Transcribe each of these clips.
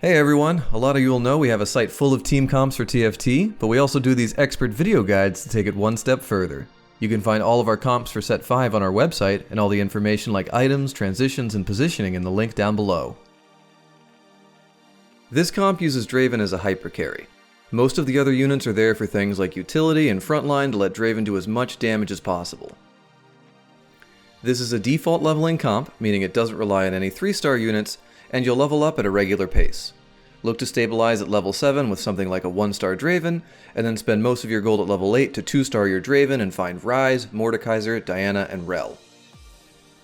Hey everyone, a lot of you will know we have a site full of team comps for TFT, but we also do these expert video guides to take it one step further. You can find all of our comps for set 5 on our website, and all the information like items, transitions, and positioning in the link down below. This comp uses Draven as a hyper carry. Most of the other units are there for things like utility and frontline to let Draven do as much damage as possible. This is a default leveling comp, meaning it doesn't rely on any 3-star units, and you'll level up at a regular pace. Look to stabilize at level 7 with something like a 1-star Draven, and then spend most of your gold at level 8 to 2-star your Draven and find Ryze, Mordekaiser, Diana, and Rell.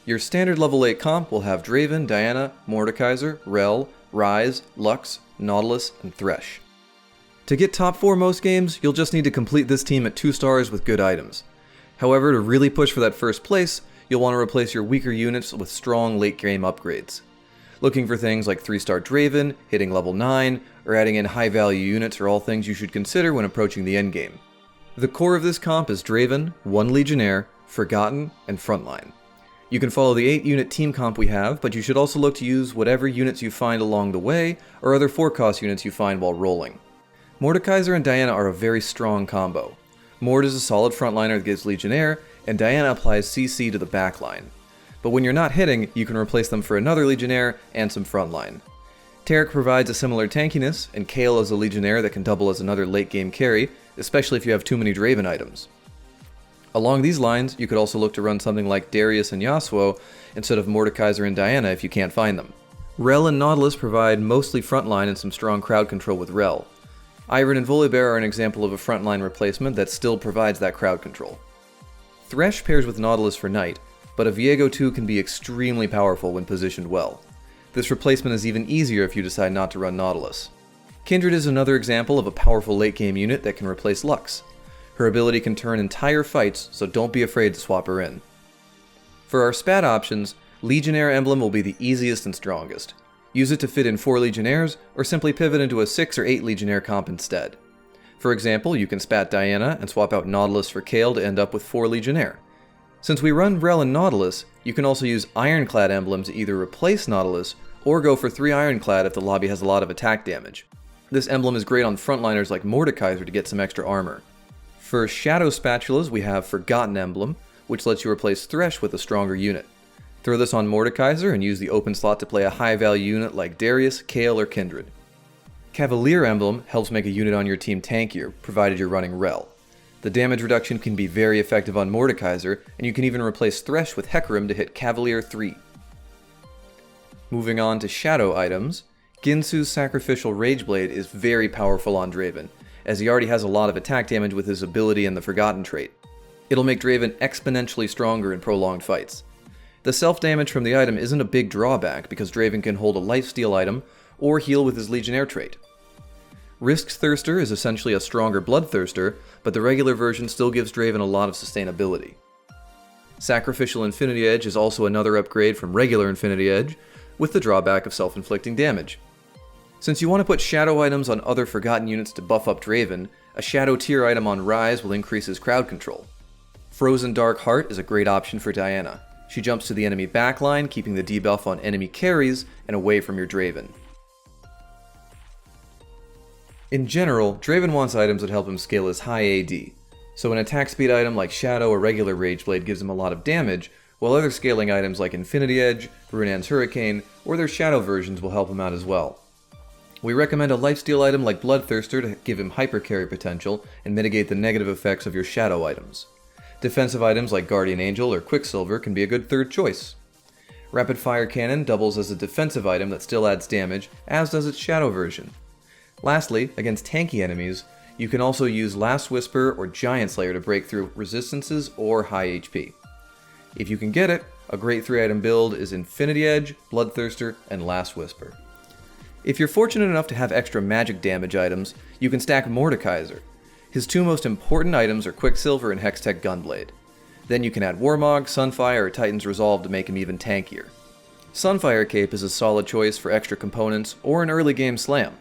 Your standard level 8 comp will have Draven, Diana, Mordekaiser, Rell, Ryze, Lux, Nautilus, and Thresh. To get top 4 most games, you'll just need to complete this team at 2 stars with good items. However, to really push for that first place, you'll want to replace your weaker units with strong late game upgrades. Looking for things like 3-star Draven, hitting level 9, or adding in high value units are all things you should consider when approaching the endgame. The core of this comp is Draven, 1 Legionnaire, Forgotten, and Frontline. You can follow the 8 unit team comp we have, but you should also look to use whatever units you find along the way, or other 4-cost units you find while rolling. Mordekaiser and Diana are a very strong combo. Mord is a solid frontliner that gives Legionnaire, and Diana applies CC to the backline. But when you're not hitting, you can replace them for another Legionnaire and some frontline. Taric provides a similar tankiness, and Kayle is a Legionnaire that can double as another late game carry, especially if you have too many Draven items. Along these lines, you could also look to run something like Darius and Yasuo instead of Mordekaiser and Diana if you can't find them. Rell and Nautilus provide mostly frontline and some strong crowd control with Rell. Ivern and Volibear are an example of a frontline replacement that still provides that crowd control. Thresh pairs with Nautilus for Knight, but a Viego 2 can be extremely powerful when positioned well. This replacement is even easier if you decide not to run Nautilus. Kindred is another example of a powerful late game unit that can replace Lux. Her ability can turn entire fights, so don't be afraid to swap her in. For our spat options, Legionnaire Emblem will be the easiest and strongest. Use it to fit in 4 Legionnaires, or simply pivot into a 6 or 8 Legionnaire comp instead. For example, you can spat Diana and swap out Nautilus for Kayle to end up with 4 Legionnaire. Since we run Rell and Nautilus, you can also use Ironclad Emblem to either replace Nautilus, or go for 3 Ironclad if the lobby has a lot of attack damage. This emblem is great on frontliners like Mordekaiser to get some extra armor. For Shadow Spatulas, we have Forgotten Emblem, which lets you replace Thresh with a stronger unit. Throw this on Mordekaiser and use the open slot to play a high value unit like Darius, Kayle, or Kindred. Cavalier Emblem helps make a unit on your team tankier, provided you're running Rell. The damage reduction can be very effective on Mordekaiser, and you can even replace Thresh with Hecarim to hit Cavalier 3. Moving on to Shadow items, Ginsu's Sacrificial Rageblade is very powerful on Draven, as he already has a lot of attack damage with his ability and the Forgotten trait. It'll make Draven exponentially stronger in prolonged fights. The self-damage from the item isn't a big drawback because Draven can hold a lifesteal item or heal with his Legionnaire trait. Risk's Thirster is essentially a stronger Bloodthirster, but the regular version still gives Draven a lot of sustainability. Sacrificial Infinity Edge is also another upgrade from regular Infinity Edge, with the drawback of self-inflicting damage. Since you want to put shadow items on other Forgotten units to buff up Draven, a shadow tier item on Ryze will increase his crowd control. Frozen Dark Heart is a great option for Diana. She jumps to the enemy backline, keeping the debuff on enemy carries and away from your Draven. In general, Draven wants items that help him scale his high AD, so an attack speed item like Shadow or regular Rageblade gives him a lot of damage, while other scaling items like Infinity Edge, Runan's Hurricane, or their Shadow versions will help him out as well. We recommend a lifesteal item like Bloodthirster to give him hyper carry potential and mitigate the negative effects of your Shadow items. Defensive items like Guardian Angel or Quicksilver can be a good third choice. Rapid Fire Cannon doubles as a defensive item that still adds damage, as does its Shadow version. Lastly, against tanky enemies, you can also use Last Whisper or Giant Slayer to break through resistances or high HP. If you can get it, a great 3-item build is Infinity Edge, Bloodthirster, and Last Whisper. If you're fortunate enough to have extra magic damage items, you can stack Mordekaiser. His 2 most important items are Quicksilver and Hextech Gunblade. Then you can add Warmog, Sunfire, or Titan's Resolve to make him even tankier. Sunfire Cape is a solid choice for extra components or an early game slam.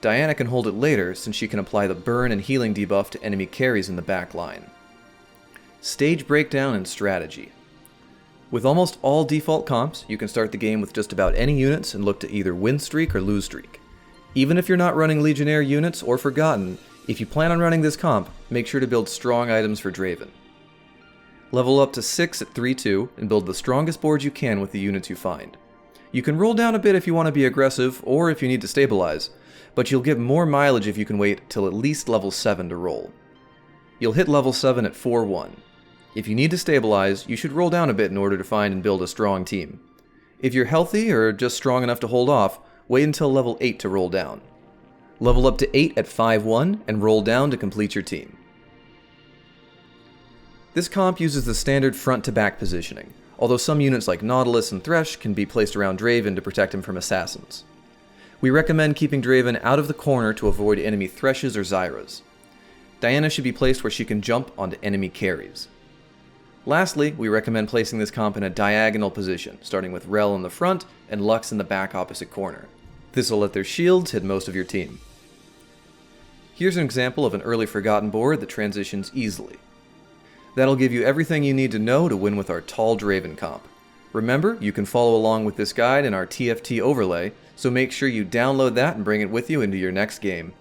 Diana can hold it later since she can apply the burn and healing debuff to enemy carries in the back line. Stage breakdown and strategy. With almost all default comps, you can start the game with just about any units and look to either win streak or lose streak. Even if you're not running Legionnaire units or Forgotten, if you plan on running this comp, make sure to build strong items for Draven. Level up to 6 at 3-2 and build the strongest board you can with the units you find. You can roll down a bit if you want to be aggressive or if you need to stabilize, but you'll get more mileage if you can wait till at least level 7 to roll. You'll hit level 7 at 4-1. If you need to stabilize, you should roll down a bit in order to find and build a strong team. If you're healthy or just strong enough to hold off, wait until level 8 to roll down. Level up to 8 at 5-1 and roll down to complete your team. This comp uses the standard front-to-back positioning, although some units like Nautilus and Thresh can be placed around Draven to protect him from assassins. We recommend keeping Draven out of the corner to avoid enemy Threshes or Zyras. Diana should be placed where she can jump onto enemy carries. Lastly, we recommend placing this comp in a diagonal position, starting with Rel in the front and Lux in the back opposite corner. This will let their shields hit most of your team. Here's an example of an early Forgotten board that transitions easily. That'll give you everything you need to know to win with our Tall Draven comp. Remember, you can follow along with this guide in our TFT overlay, so make sure you download that and bring it with you into your next game.